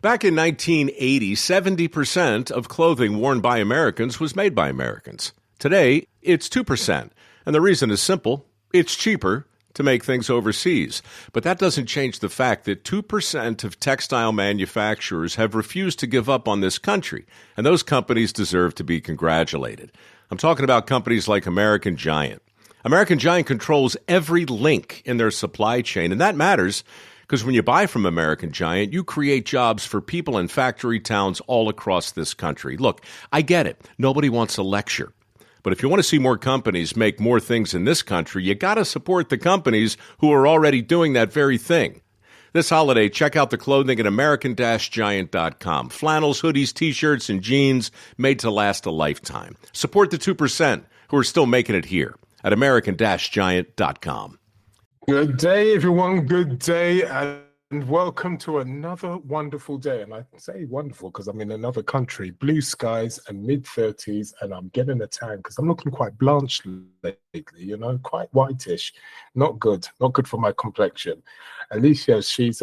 Back in 1980, 70% of clothing worn by Americans was made by Americans. Today, it's 2%. And the reason is simple. It's cheaper to make things overseas. But that doesn't change the fact that 2% of textile manufacturers have refused to give up on this country. And those companies deserve to be congratulated. I'm talking about companies like American Giant. American Giant controls every link in their supply chain, and that matters because when you buy from American Giant, you create jobs for people in factory towns all across this country. Look, I get it. Nobody wants a lecture. But if you want to see more companies make more things in this country, you got to support the companies who are already doing that very thing. This holiday, check out the clothing at American-Giant.com. Flannels, hoodies, T-shirts, and jeans made to last a lifetime. Support the 2% who are still making it here at American-Giant.com. Good day, everyone. Good day, and welcome to another wonderful day. And I say wonderful because I'm in another country, blue skies and mid-30s, and I'm getting a tan because I'm looking quite blanched lately, quite whitish. Not good for my complexion. Alicia, she's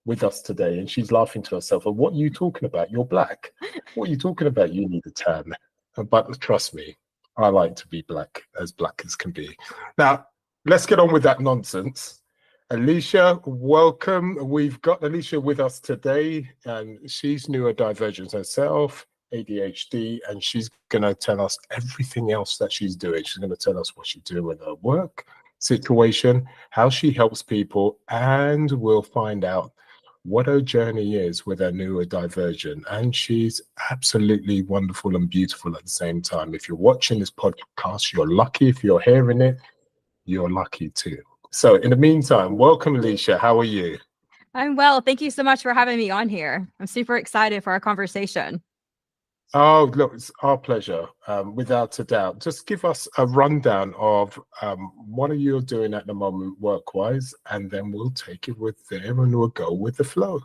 with us today, and she's laughing to herself. And what are you talking about? You're black. What are you talking about? You need a tan. But trust me, I like to be black as can be. Now, let's get on with that nonsense. Alicia, welcome. We've got Alicia with us today, and she's neurodivergent herself, ADHD, and she's going to tell us everything else that she's doing. She's going to tell us what she's doing in her work situation, how she helps people, and we'll find out what her journey is with her neurodivergent. And she's absolutely wonderful and beautiful at the same time. If you're watching this podcast, you're lucky. If you're hearing it, you're lucky too. So in the meantime, welcome, Alicia. How are you? I'm well. Thank you so much for having me on here. I'm super excited for our conversation. Oh, look, it's our pleasure, without a doubt. Just give us a rundown of what are you doing at the moment work-wise, and then we'll take it with there and we'll go with the flow.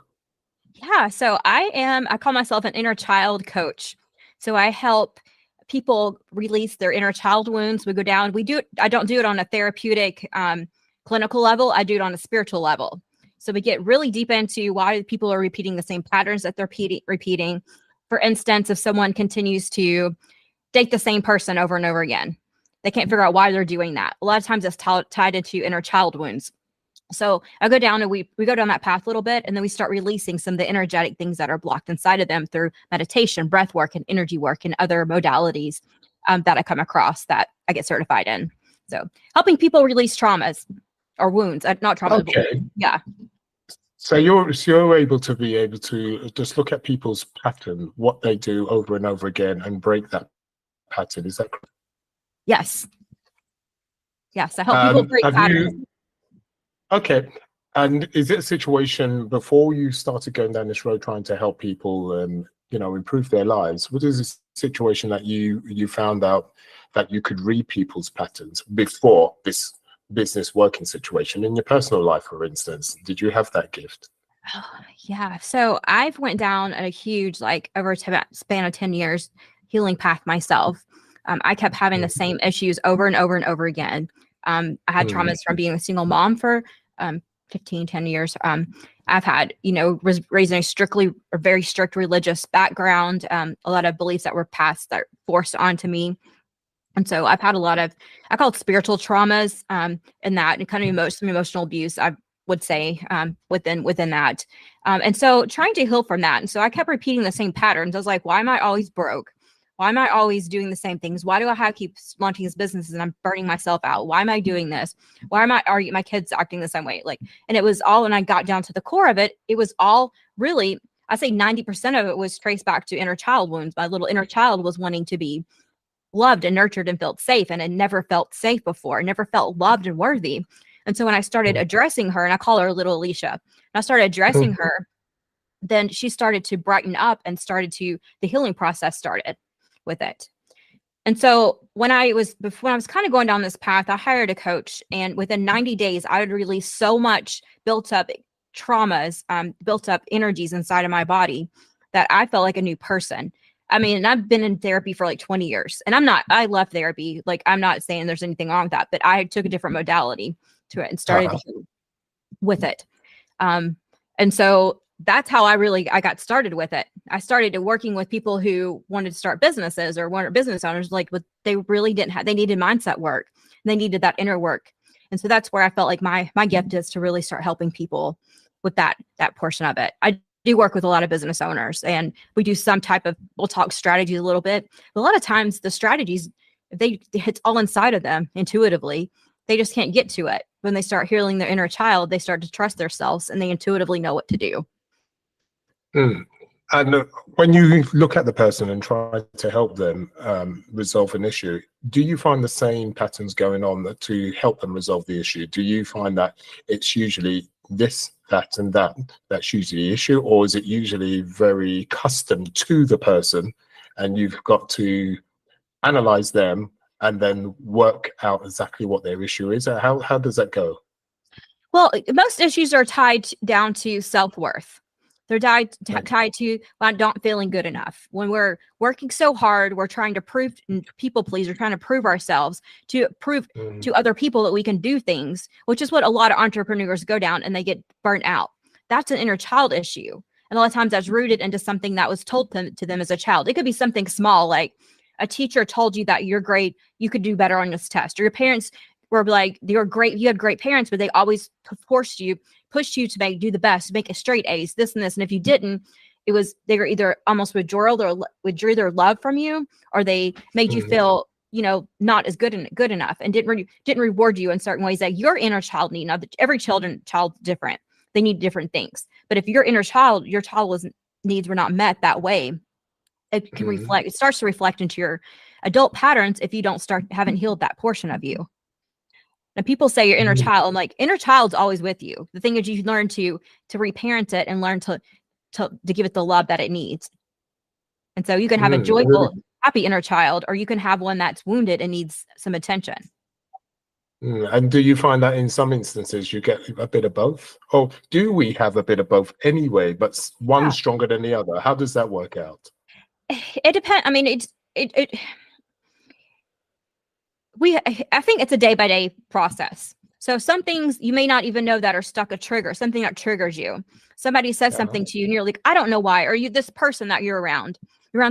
Yeah, so I call myself an inner child coach. So I help people release their inner child wounds. We go down, I don't do it on a therapeutic clinical level. I do it on a spiritual level. So we get really deep into why people are repeating the same patterns that they're repeating. For instance, if someone continues to date the same person over and over again, they can't figure out why they're doing that. A lot of times it's tied into inner child wounds. So I go down and we go down that path a little bit, and then we start releasing some of the energetic things that are blocked inside of them through meditation, breath work, and energy work, and other modalities that I come across that I get certified in. So helping people release traumas or wounds, not trauma. Okay. Yeah. So you're able to just look at people's pattern, what they do over and over again, and break that pattern. Is that correct? Yes. Yes, I help people break patterns. Okay. And is it a situation before you started going down this road trying to help people improve their lives? What is a situation that you found out that you could read people's patterns before this business working situation in your personal life, for instance? Did you have that gift? Yeah. So I've went down a huge, over a span of 10 years healing path myself. I kept having the same issues over and over and over again. I had traumas from being a single mom for 10 years. I've had, raised in a very strict religious background, a lot of beliefs that were passed that forced onto me. And so I've had a lot of, I call it spiritual traumas, in that, and kind of some emotional abuse, I would say, within that. And so trying to heal from that. And so I kept repeating the same patterns. I was like, why am I always broke? Why am I always doing the same things? Why do I keep launching these businesses and I'm burning myself out? Why am I doing this? Why are my kids acting the same way? And it was all, when I got down to the core of it, it was all really, I say 90% of it was traced back to inner child wounds. My little inner child was wanting to be loved and nurtured and felt safe, and had never felt safe before, never felt loved and worthy. And so when I started addressing her, and I call her little Alicia, and I started addressing her, then she started to brighten up and the healing process started with it. And so when I was kind of going down this path, I hired a coach, and within 90 days, I would release so much built up traumas, built up energies inside of my body that I felt like a new person. I mean, I've been in therapy for 20 years, and I love therapy. I'm not saying there's anything wrong with that, but I took a different modality to it and started with it. And so that's how I got started with it. I started working with people who wanted to start businesses or wanted business owners, like, but they really didn't have, they needed mindset work and they needed that inner work. And so that's where I felt like my gift is to really start helping people with that portion of it. I do work with a lot of business owners, and we do some type of, we'll talk strategies a little bit. But a lot of times the strategies, it's all inside of them intuitively. They just can't get to it. When they start healing their inner child, they start to trust themselves and they intuitively know what to do. And when you look at the person and try to help them resolve an issue, do you find the same patterns going on to help them resolve the issue? Do you find that it's usually this, that, and that's usually the issue, or is it usually very custom to the person and you've got to analyze them and then work out exactly what their issue is? How does that go? Well, most issues are tied down to self-worth. They're tied to not feeling good enough. When we're working so hard, we're trying to prove, people please, we're trying to prove ourselves, to prove to other people that we can do things, which is what a lot of entrepreneurs go down and they get burnt out. That's an inner child issue. And a lot of times that's rooted into something that was told to them as a child. It could be something small, like a teacher told you that you're great, you could do better on this test, or your parents were like, you're great, you had great parents, but they always pushed you to do the best, make a straight A's, this and this. And if you didn't, they were either almost withdrew their love from you, or they made you feel, not as good enough, and didn't reward you in certain ways that your inner child need. Now, every child's different. They need different things. But if your child's needs were not met that way, it can reflect, it starts to reflect into your adult patterns if you haven't healed that portion of you. And people say your inner child, I'm like, inner child's always with you. The thing is, you learn to reparent it and learn to give it the love that it needs. And so you can have a joyful, happy inner child, or you can have one that's wounded and needs some attention. And do you find that in some instances you get a bit of both? Or do we have a bit of both anyway, but one stronger than the other? How does that work out? It depends. I mean, I think it's a day-by-day process. So some things you may not even know that are stuck a trigger, something that triggers you. Somebody says something to you and you're like, I don't know why. Or this person that you're around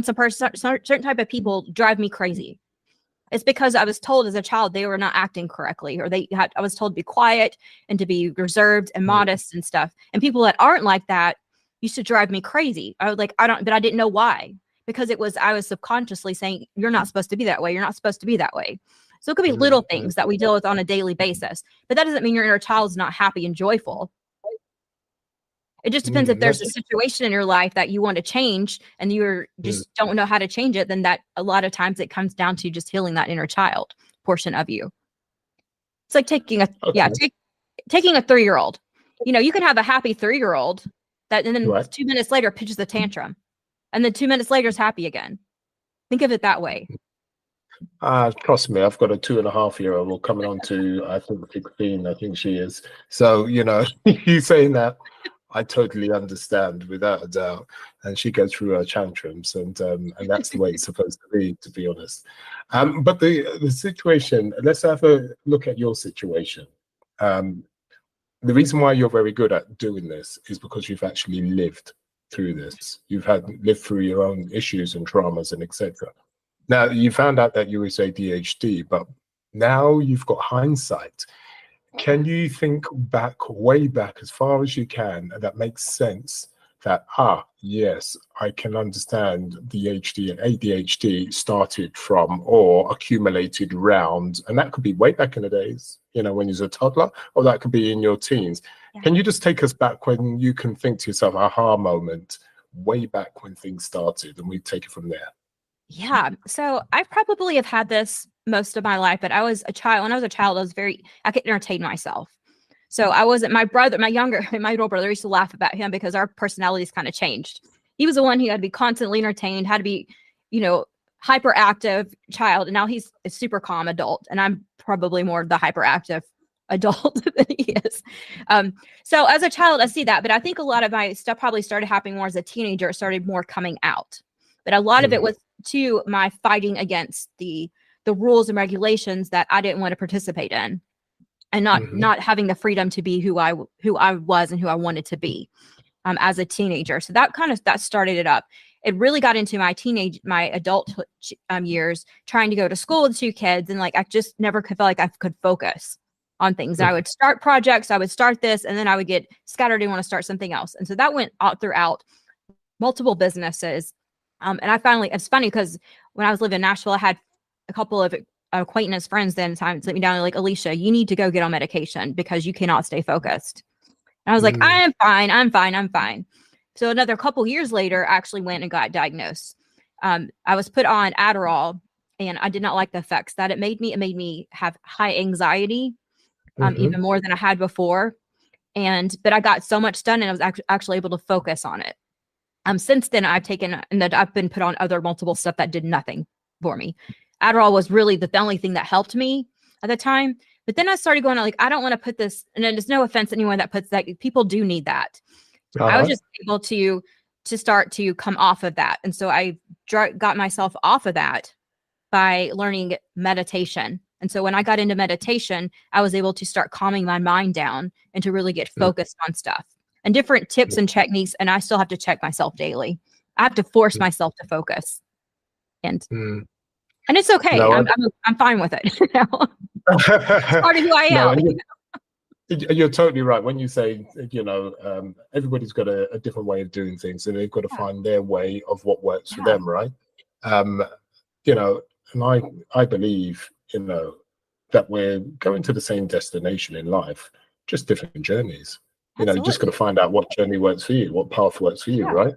some person, certain type of people drive me crazy. It's because I was told as a child they were not acting correctly, or I was told to be quiet and to be reserved and modest and stuff. And people that aren't like that used to drive me crazy. I was like, but I didn't know why, because I was subconsciously saying, you're not supposed to be that way. You're not supposed to be that way. So it could be little things that we deal with on a daily basis, but that doesn't mean your inner child is not happy and joyful. It just depends if there's a situation in your life that you want to change and you just don't know how to change it, then that a lot of times it comes down to just healing that inner child portion of you. It's like taking a 3-year-old. You can have a happy 3-year-old and then 2 minutes later pitches a tantrum, and then 2 minutes later is happy again. Think of it that way. Trust me, I've got a 2.5-year-old coming on to, I think, 16, I think she is. So, you saying that, I totally understand without a doubt. And she goes through her tantrums, and that's the way it's supposed to be honest. But the situation, let's have a look at your situation. The reason why you're very good at doing this is because you've actually lived through this. You've lived through your own issues and traumas and etc. Now, you found out that you was ADHD, but now you've got hindsight. Can you think way back, as far as you can, and that makes sense that, yes, I can understand the ADHD started from or accumulated round, and that could be way back in the days, when you're a toddler, or that could be in your teens. Yeah. Can you just take us back when you can think to yourself, aha moment, way back when things started, and we take it from there? Yeah. So I probably have had this most of my life, but when I was a child, I could entertain myself. So I wasn't, my middle brother used to laugh about him because our personalities kind of changed. He was the one who had to be constantly entertained, had to be, hyperactive child. And now he's a super calm adult. And I'm probably more the hyperactive adult than he is. So as a child, I see that, but I think a lot of my stuff probably started happening more as a teenager. It started more coming out, but a lot of it was to my fighting against the rules and regulations that I didn't want to participate in, and not having the freedom to be who I was and who I wanted to be. as a teenager. So that started it up. It really got into my adult years, trying to go to school with 2 kids. And like, I just never could feel like I could focus on things. I would start projects, I would start this, and then I would get scattered and want to start something else. And so that went out throughout multiple businesses. And I finally, it's funny because when I was living in Nashville, I had a couple of acquaintance friends then time sit me down and like, Alicia, you need to go get on medication because you cannot stay focused. And I was like, I'm fine. So another couple years later, I actually went and got diagnosed. I was put on Adderall, and I did not like the effects that it made me. It made me have high anxiety, even more than I had before. But I got so much done, and I was actually able to focus on it. Since then, I've been put on other multiple stuff that did nothing for me. Adderall was really the only thing that helped me at the time. But then I started going like, I don't want to put this, and there's no offense to anyone that puts that. People do need that. I was just able to start to come off of that. And so I got myself off of that by learning meditation. And so when I got into meditation, I was able to start calming my mind down and to really get focused on stuff and different tips and techniques. And I still have to check myself daily. I have to force myself to focus. And it's okay. No, I'm fine with it. It's part of who I am. No, you're totally right when you say, everybody's got a different way of doing things, and they've got to find their way of what works for them, right? And I believe, that we're going to the same destination in life, just different journeys. You just got to find out what journey works for you, what path works for you, right?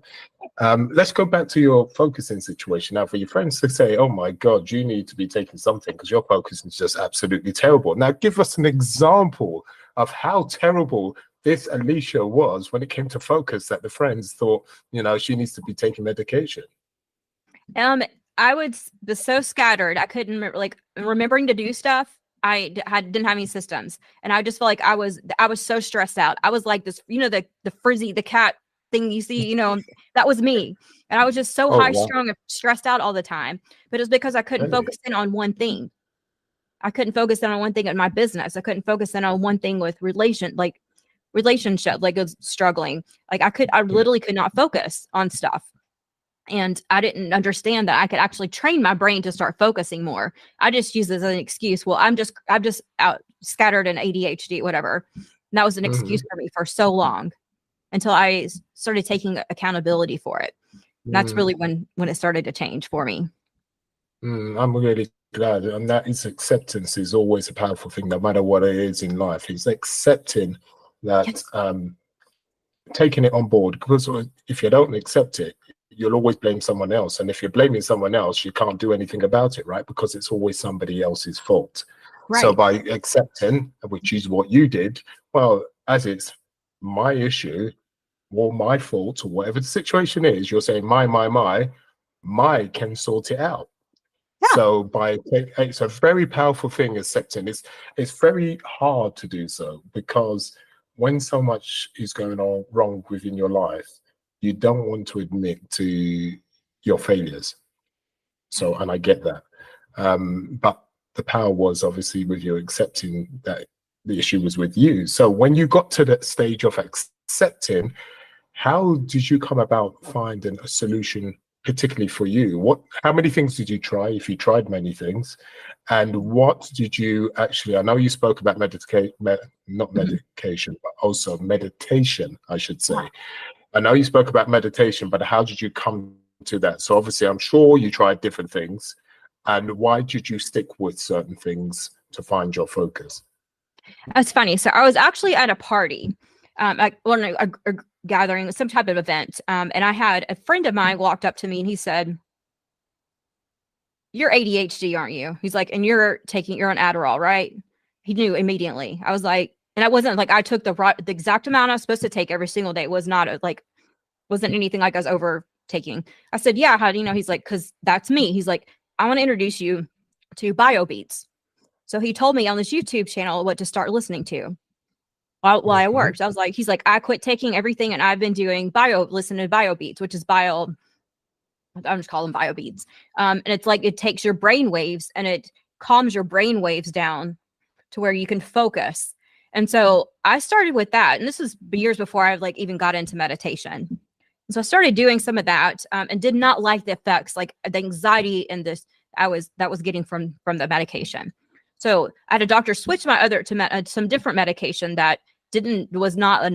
Let's go back to your focusing situation now. For your friends to say, oh my God, you need to be taking something because your focus is just absolutely terrible. Now, give us an example of how terrible this Alicia was when it came to focus, that the friends thought, she needs to be taking medication. I was so scattered. I couldn't remember, like remembering to do stuff. I didn't have any systems, and I just felt like I was so stressed out. I was like this, the frizzy, the cat thing you see, that was me. And I was just so high-strung and stressed out all the time. But it was because I couldn't focus in on one thing. I couldn't focus in on one thing in my business. I couldn't focus in on one thing with relationship, like I was struggling. Like I literally could not focus on stuff. And I didn't understand that I could actually train my brain to start focusing more. I just use this as an excuse. Well, I'm just out scattered in ADHD, whatever. And that was an excuse for me for so long until I started taking accountability for it. And that's really when it started to change for me. I'm really glad. And that is, acceptance is always a powerful thing, no matter what it is in life. It's accepting that, taking it on board. Because if you don't accept it, you'll always blame someone else. And if you're blaming someone else, you can't do anything about it, right? Because it's always somebody else's fault. Right. So by accepting, which is what you did, well, as it's my issue or my fault or whatever the situation is, you're saying my can sort it out. Yeah. So it's a very powerful thing, accepting. It's very hard to do so, because when so much is going on wrong within your life, you don't want to admit to your failures. So, and I get that. But the power was obviously with you accepting that the issue was with you. So when you got to that stage of accepting, how did you come about finding a solution, particularly for you? How many things did you try, if you tried many things? And what did you actually, I know you spoke about not medication, but also meditation, I should say. I know you spoke about meditation, but how did you come to that? So obviously, I'm sure you tried different things. And why did you stick with certain things to find your focus? That's funny. So I was actually at a party, a gathering, some type of event. And I had a friend of mine walked up to me and he said, "You're ADHD, aren't you?" He's like, "And you're on Adderall, right?" He knew immediately. I was like, and I wasn't like, I took the exact amount I was supposed to take every single day. It was not wasn't anything like I was overtaking. I said, "Yeah, how do you know?" He's like, "Cause that's me." He's like, "I want to introduce you to BioBeats." So he told me on this YouTube channel what to start listening to while I worked. He's like, "I quit taking everything and I've been doing listening to BioBeats, which is I'm just calling them BioBeats. And it's like, it takes your brain waves and it calms your brain waves down to where you can focus. And so I started with that. And this was years before I like even got into meditation. And so I started doing some of that and did not like the effects, like the anxiety and this that was getting from the medication. So I had a doctor switch my other to some different medication that was not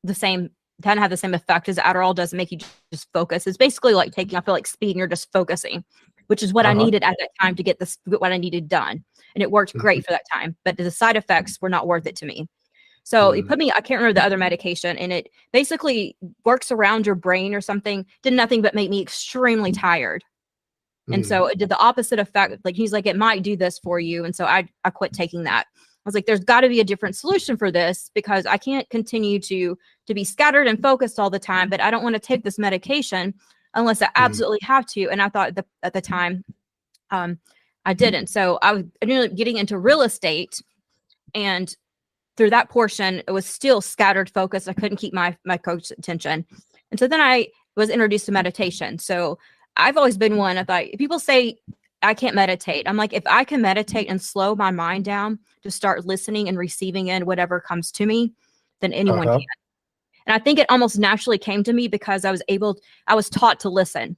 the same, didn't have the same effect as Adderall. Doesn't make you just focus. It's basically like taking, I feel like speed and you're just focusing, which is what I needed at that time to get what I needed done. And it worked great for that time, but the side effects were not worth it to me. So he put me, I can't remember the other medication, and it basically works around your brain or something, did nothing but make me extremely tired. And so it did the opposite effect. Like he's like, it might do this for you. And so I quit taking that. I was like, there's got to be a different solution for this, because I can't continue to be scattered and focused all the time, but I don't want to take this medication unless I absolutely have to. And I thought at the time, I didn't. So I ended up getting into real estate, and through that portion, it was still scattered focus. I couldn't keep my coach's attention. And so then I was introduced to meditation. So I've always been one, I thought, people say I can't meditate. I'm like, if I can meditate and slow my mind down to start listening and receiving in whatever comes to me, then anyone can. And I think it almost naturally came to me because I was taught to listen.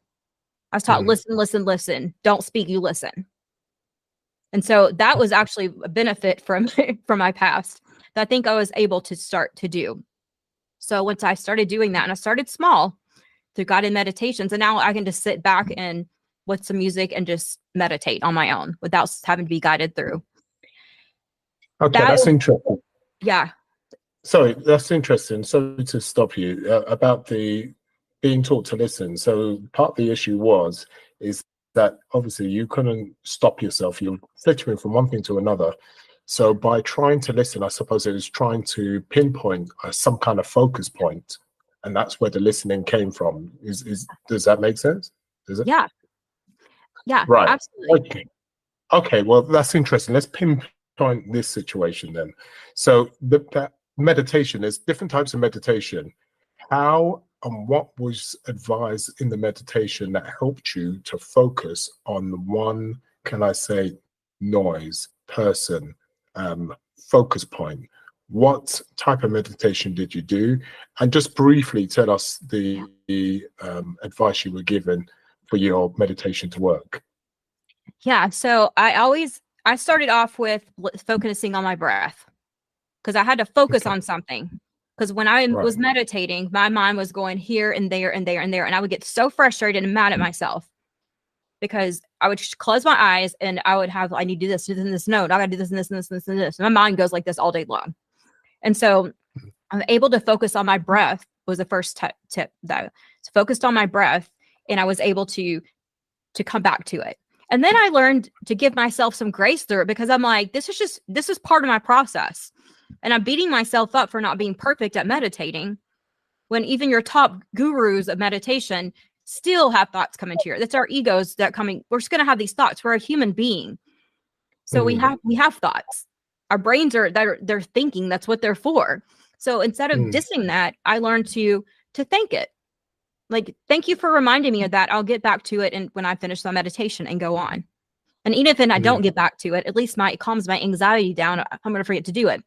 I was taught, listen, don't speak, you listen. And so that was actually a benefit from my past that I think I was able to start to do. So once I started doing that, and I started small through guided meditations, and now I can just sit back and with some music and just meditate on my own without having to be guided through. Okay, that's interesting. Yeah. Sorry, that's interesting. Sorry to stop you about the being taught to listen. So part of the issue is that obviously you couldn't stop yourself. You're flittering from one thing to another. So by trying to listen, I suppose it was trying to pinpoint some kind of focus point, and that's where the listening came from. Does that make sense? Does it? Yeah. Yeah. Right. Absolutely. Okay. Well, that's interesting. Let's pinpoint this situation then. So that meditation, there's different types of meditation. How and what was advised in the meditation that helped you to focus on one, can I say, noise, person, focus point? What type of meditation did you do? And just briefly tell us the advice you were given for your meditation to work. Yeah. So I started off with focusing on my breath, because I had to focus on something. Because when I was meditating, my mind was going here and there and there and there. And I would get so frustrated and mad at myself, because I would close my eyes and I would have, I need to do this and this. No, I got to do this and this and this and this and this. And my mind goes like this all day long. And so I'm able to focus on my breath was the first tip that I focused on my breath, and I was able to come back to it. And then I learned to give myself some grace through it, because I'm like, this is part of my process. And I'm beating myself up for not being perfect at meditating, when even your top gurus of meditation still have thoughts coming to you. That's our egos that coming. We're just going to have these thoughts. We're a human being. So we have thoughts. Our brains they're thinking. That's what they're for. So instead of dissing that, I learned to thank it. Like, thank you for reminding me of that. I'll get back to it when I finish the meditation and go on. And even if I don't get back to it, at least it calms my anxiety down. I'm going to forget to do it.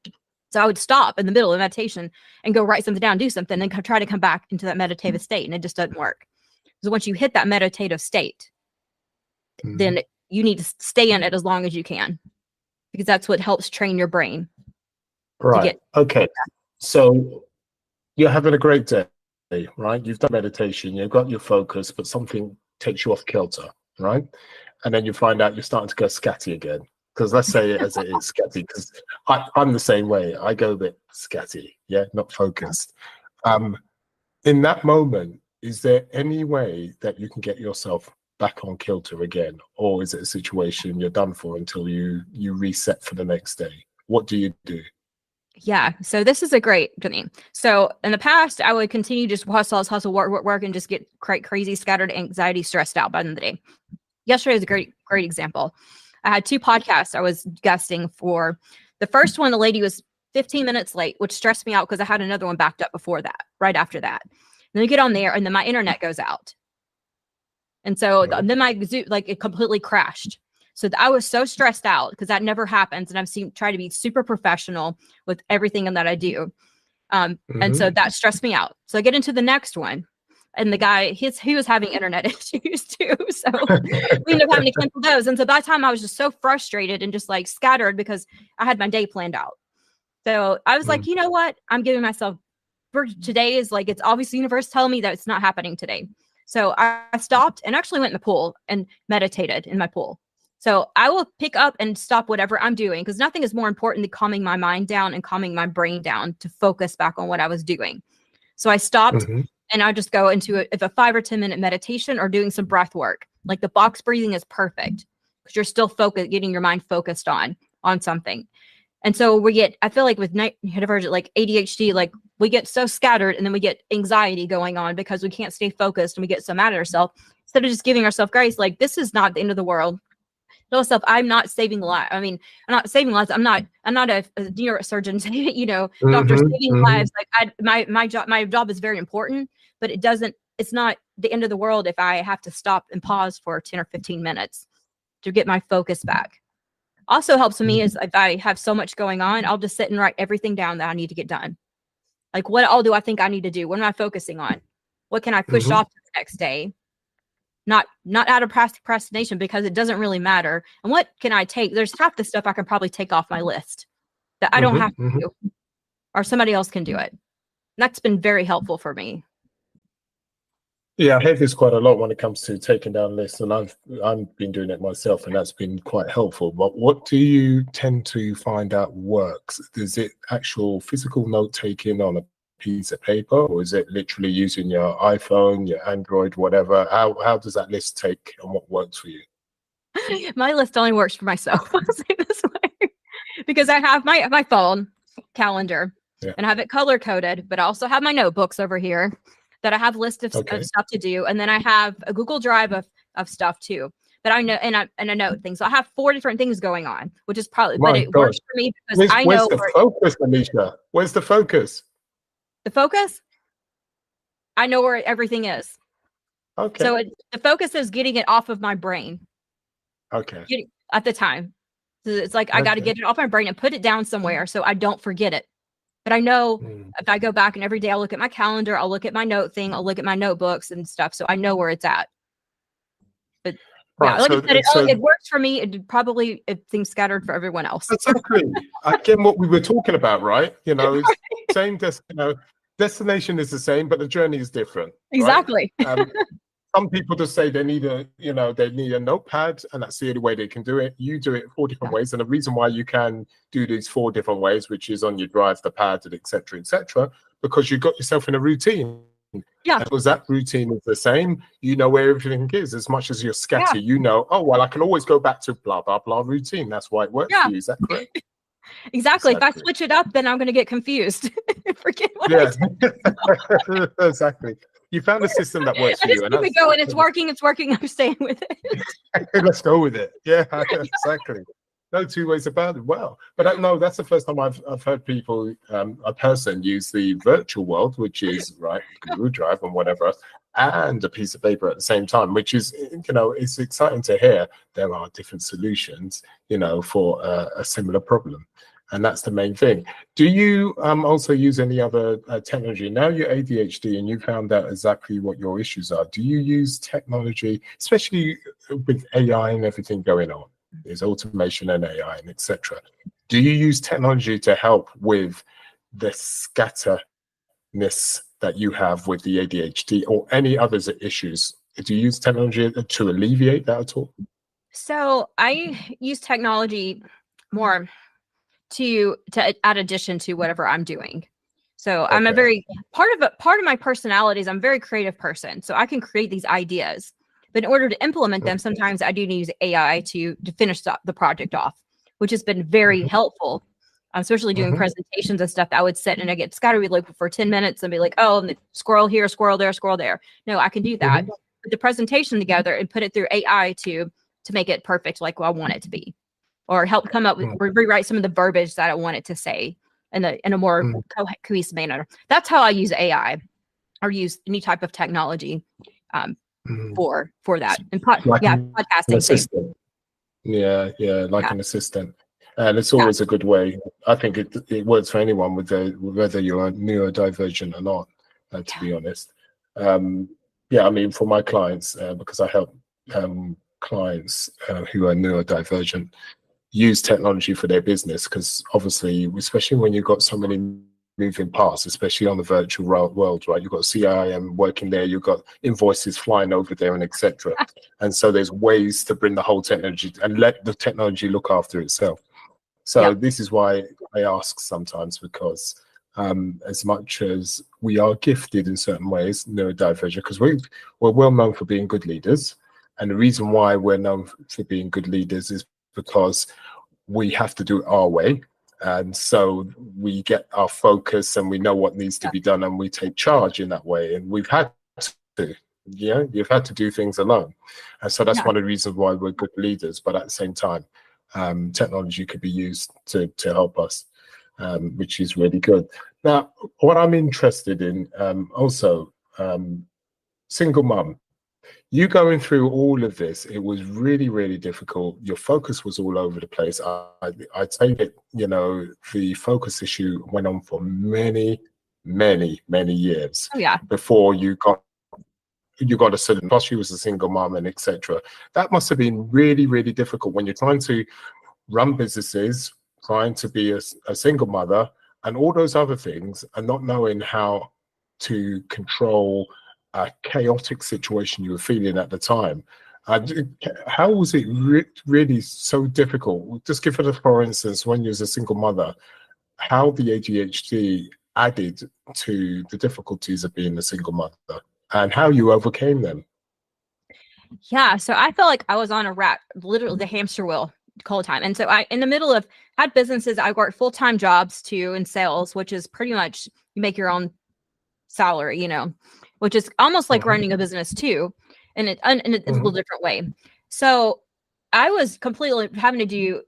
So I would stop in the middle of meditation and go write something down, do something, and try to come back into that meditative state. And it just doesn't work. So once you hit that meditative state, then you need to stay in it as long as you can, because that's what helps train your brain. Right. Okay. So you're having a great day, right? You've done meditation, you've got your focus, but something takes you off kilter, right? And then you find out you're starting to go scatty again. Because let's say it as it is, scatty, because I'm the same way. I go a bit scatty, not focused. In that moment, is there any way that you can get yourself back on kilter again? Or is it a situation you're done for until you reset for the next day? What do you do? Yeah. So this is a great thing. So in the past, I would continue just hustle, work, and just get crazy, scattered, anxiety, stressed out by the end of the day. Yesterday was a great example. I had 2 podcasts I was guesting for. The first one, the lady was 15 minutes late, which stressed me out because I had another one backed up before that, right after that. And then I get on there, and then my internet goes out. And so then my Zoom, it completely crashed. So I was so stressed out because that never happens. And I've tried to be super professional with everything that I do. And so that stressed me out. So I get into the next one. And the guy, he was having internet issues too. So we ended up having to cancel those. And so by the time I was just so frustrated and just like scattered because I had my day planned out. So I was like, you know what? I'm giving myself for today is like, it's obviously the universe telling me that it's not happening today. So I stopped and actually went in the pool and meditated in my pool. So I will pick up and stop whatever I'm doing because nothing is more important than calming my mind down and calming my brain down to focus back on what I was doing. So I stopped. And I'll just go into a 5 or 10 minute meditation or doing some breath work. Like the box breathing is perfect because you're still focused, getting your mind focused on something. And so I feel like with neurodivergent, like ADHD, like we get so scattered and then we get anxiety going on because we can't stay focused and we get so mad at ourselves instead of just giving ourselves grace. Like, this is not the end of the world. Tell yourself, I'm not saving lives. I mean, I'm not saving lives. I'm not a neurosurgeon, doctor saving lives. Like my job is very important, but it's not the end of the world if I have to stop and pause for 10 or 15 minutes to get my focus back. Also helps me is if I have so much going on, I'll just sit and write everything down that I need to get done. Like, what all do I think I need to do? What am I focusing on? What can I push off to the next day? Not out of procrastination because it doesn't really matter. And what can I take? There's half the stuff I can probably take off my list that I don't have to do, or somebody else can do it. And that's been very helpful for me. Yeah, I hear this quite a lot when it comes to taking down lists, and I've been doing it myself, and that's been quite helpful. But what do you tend to find out works? Is it actual physical note taking on a piece of paper, or is it literally using your iPhone, your Android, whatever? How does that list take, and what works for you? My list only works for myself. I'll say this way, because I have my phone calendar and I have it color coded, but I also have my notebooks over here that I have lists of stuff to do, and then I have a Google Drive of stuff too. But I know, and I note things. So I have 4 different things going on, which is probably, but it works for me because I know. Where's the focus, Alicia? Where's the focus? The focus? I know where everything is. Okay. So the focus is getting it off of my brain. Okay. At the time. So it's like, I got to get it off my brain and put it down somewhere so I don't forget it. But I know if I go back and every day I'll look at my calendar, I'll look at my note thing, I'll look at my notebooks and stuff. So I know where it's at. But yeah, like I said, it works for me. It probably, it seems scattered for everyone else. Exactly. Again, what we were talking about, right? Same destination is the same, but the journey is different. Exactly. Right? Some people just say they need a notepad, and that's the only way they can do it. You do it 4 different ways, and the reason why you can do these 4 different ways, which is on your drive, the pad, etc., because you got yourself in a routine. Yeah. Because that routine is the same. You know where everything is. As much as you're scattered, you know, oh well, I can always go back to blah blah blah routine. That's why it works for you. Is that correct? Exactly. If I switch it up, then I'm going to get confused. Forget what I said. Exactly. You found a system that works for you. Keep it going. It's working. It's working. I'm staying with it. Let's go with it. Yeah, exactly. No 2 ways about it. Well, but no, that's the first time I've heard people, a person use the virtual world, which is Google Drive and whatever else, and a piece of paper at the same time, which is, it's exciting to hear there are different solutions, for a similar problem. And that's the main thing. Do you also use any other technology? Now you're ADHD and you found out exactly what your issues are. Do you use technology, especially with AI and everything going on? There's automation and AI and etc. Do you use technology to help with the scatterness that you have with the ADHD or any other issues? Do you use technology to alleviate that at all? So I use technology more to add addition to whatever I'm doing. So I'm a very part of my personality is I'm a very creative person. So I can create these ideas, but in order to implement them, sometimes I do need to use AI to finish the project off, which has been very helpful. Especially doing presentations and stuff. I would sit and I get scattered like for 10 minutes and be like, oh, and the squirrel here, squirrel there, squirrel there. No, I can do that. Put the presentation together and put it through AI to make it perfect like I want it to be. Or help come up with rewrite some of the verbiage that I want it to say in a more cohesive manner. That's how I use AI or use any type of technology for that. And podcasting. Yeah, like Yeah. an assistant. And it's always a good way. I think it works for anyone with whether you're neurodivergent or not, to be honest. Yeah, I mean, for my clients, because I help clients who are neurodivergent use technology for their business, because obviously, especially when you've got so many moving parts, especially on the virtual world, right? You've got CIM working there, you've got invoices flying over there, and etc. And so there's ways to bring the whole technology and let the technology look after itself. So this is why I ask sometimes, because as much as we are gifted in certain ways, neurodivergent, because we're well known for being good leaders. And the reason why we're known for being good leaders is because we have to do it our way. And so we get our focus and we know what needs to be done, and we take charge in that way. And we've had to, you've had to do things alone. And so that's one of the reasons why we're good leaders. But at the same time, technology could be used to help us, which is really good. Now, what I'm interested in also, single mum. You going through all of this, it was really, really difficult. Your focus was all over the place. I'd say that, the focus issue went on for many, many, many years before you got a certain, plus you was a single mom and etc. That must have been really, really difficult when you're trying to run businesses, trying to be a single mother and all those other things, and not knowing how to control a chaotic situation you were feeling at the time. How was it really so difficult? Just give it for instance, when you was a single mother, how the ADHD added to the difficulties of being a single mother and how you overcame them. Yeah, so I felt like I was on a rat, literally the hamster wheel the whole time. And so in the middle of, had businesses, I worked full-time jobs too in sales, which is pretty much you make your own salary, which is almost like running a business too. And it's a little different way. So I was completely having to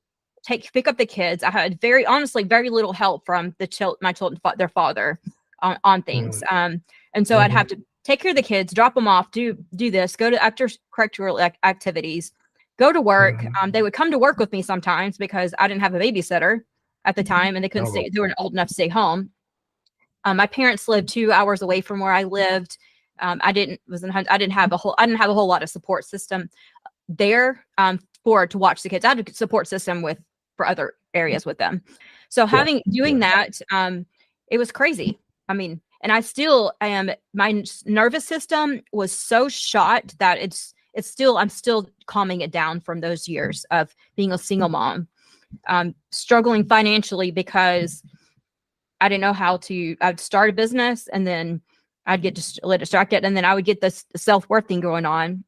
pick up the kids. I had very little help from my children, their father on things. And so I'd have to take care of the kids, drop them off, do this, go to extracurricular activities, go to work. They would come to work with me sometimes because I didn't have a babysitter at the time, and they couldn't stay. They weren't old enough to stay home. My parents lived 2 hours away from where I lived. I didn't have a whole lot of support system there to watch the kids. I had a support system for other areas with them. So doing that, it was crazy. I mean, and I still am. My nervous system was so shot that I'm still calming it down from those years of being a single mom, struggling financially because I didn't know I'd start a business and then I'd get distracted, and then I would get this self-worth thing going on.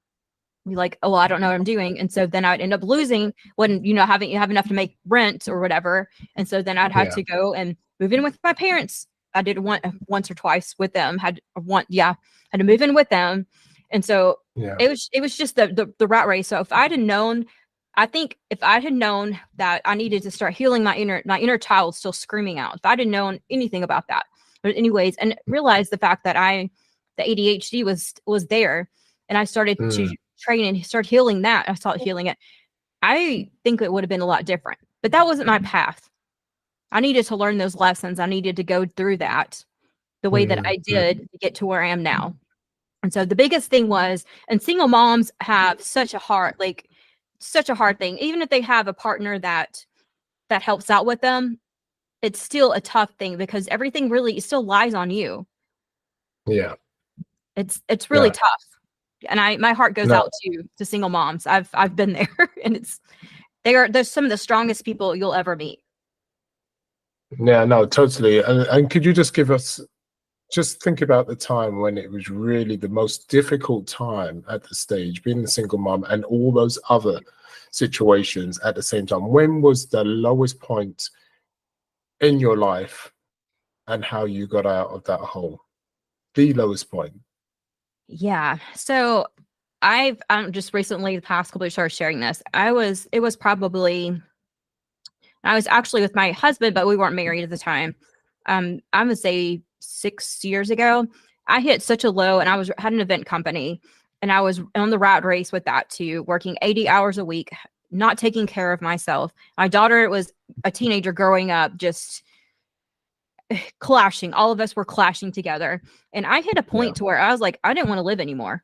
Be like, oh, well, I don't know what I'm doing. And so then I'd end up losing when, you have enough to make rent or whatever. And so then I'd have to go and move in with my parents. I did once or twice with them, had to move in with them. And so it was just the rat race. So if I'd have known, I think if I had known that I needed to start healing my inner child still screaming out, if I'd have known anything about that, but anyways, and realized the fact that the ADHD was there, and I started to train and start healing that. I started healing it. I think it would have been a lot different, but that wasn't my path. I needed to learn those lessons. I needed to go through that the way that I did to get to where I am now. And so the biggest thing was, and single moms have such a hard thing. Even if they have a partner that helps out with them, it's still a tough thing because everything really still lies on you. Yeah. It's really tough. And my heart goes out to single moms. I've been there, and they're some of the strongest people you'll ever meet. Yeah, no, totally. And could you just think about the time when it was really the most difficult time at the stage, being a single mom and all those other situations at the same time. When was the lowest point in your life and how you got out of that hole? The lowest point. Yeah. So I'm just recently, the past couple of years, started sharing this. I was actually with my husband, but we weren't married at the time. I would say 6 years ago, I hit such a low, and had an event company, and I was on the rat race with that too, working 80 hours a week, not taking care of myself. My daughter was a teenager growing up, just clashing. All of us were clashing together. And I hit a point to where I was like, I didn't want to live anymore.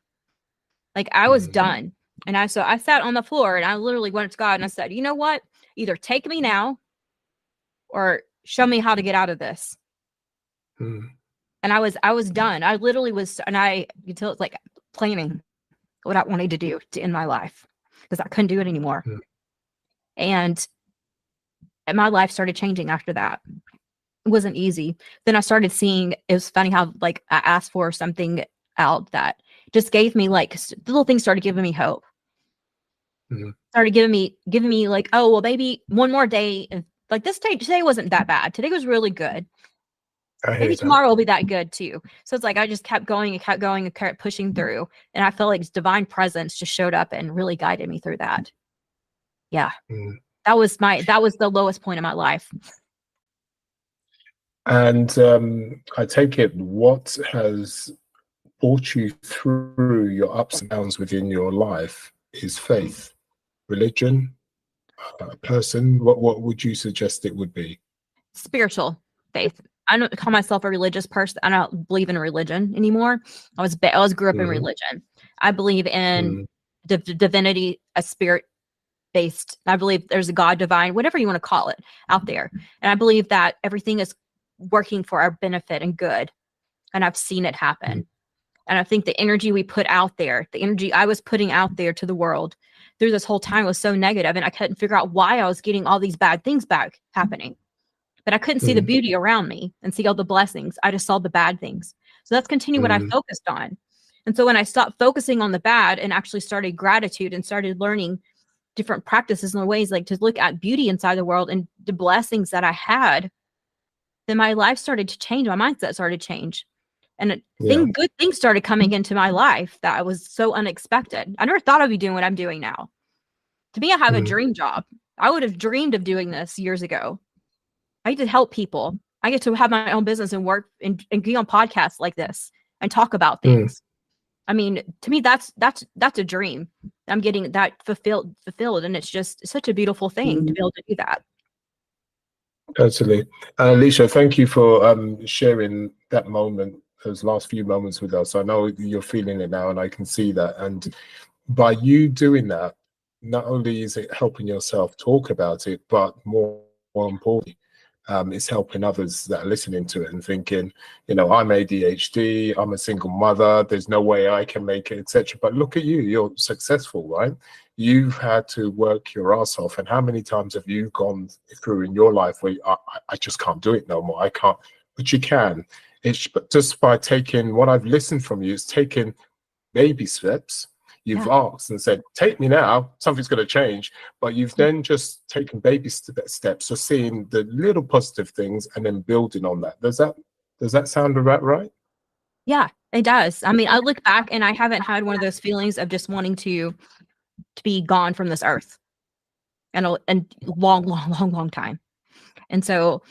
Like I was done. And so I sat on the floor and I literally went to God and I said, you know what? Either take me now or show me how to get out of this. And I was done. I literally was, and I until it's like planning what I wanted to do to end my life because I couldn't do it anymore. And my life started changing after that. It wasn't easy. Then I started seeing, it was funny how like I asked for something out that just gave me like the little things started giving me hope. Started giving me like, oh, well, maybe one more day. Like today wasn't that bad. Today was really good. Maybe tomorrow will be that good too. So it's like I just kept going and kept pushing through. And I felt like divine presence just showed up and really guided me through that. Yeah. That was the lowest point of my life. And I take it, what has brought you through your ups and downs within your life is faith, religion, a person. What would you suggest it would be? Spiritual faith. I don't call myself a religious person. I don't believe in religion anymore. I grew up in religion. I believe in divinity, a spirit based. I believe there's a God, divine, whatever you want to call it, out there. And I believe that everything is working for our benefit and good. And I've seen it happen. And I think the energy we put out there, the energy I was putting out there to the world through this whole time was so negative, and I couldn't figure out why I was getting all these bad things back happening. But I couldn't see the beauty around me and see all the blessings. I just saw the bad things. So that's continuing what I focused on. And so when I stopped focusing on the bad and actually started gratitude and started learning different practices and ways like to look at beauty inside the world and the blessings that I had, then my life started to change. My mindset started to change. And good things started coming into my life that was so unexpected. I never thought I'd be doing what I'm doing now. To me, I have a dream job. I would have dreamed of doing this years ago. I get to help people. I get to have my own business and work and be on podcasts like this and talk about things. I mean, to me, that's a dream. I'm getting that fulfilled. And it's just such a beautiful thing to be able to do that. Totally. Alicia, thank you for sharing that moment, those last few moments with us. I know you're feeling it now and I can see that. And by you doing that, not only is it helping yourself talk about it, but more importantly, it's helping others that are listening to it and thinking, you know, I'm ADHD, I'm a single mother, there's no way I can make it, etc. But look at you, you're successful, right? You've had to work your ass off. And how many times have you gone through in your life where I just can't do it no more? I can't, but you can. It's just by taking what I've listened from you, it's taking baby steps. You've asked and said, take me now, something's going to change. But you've then just taken baby steps, so seeing the little positive things and then building on that. Does that sound about right? Yeah, it does. I mean, I look back and I haven't had one of those feelings of just wanting to be gone from this earth and long time. And so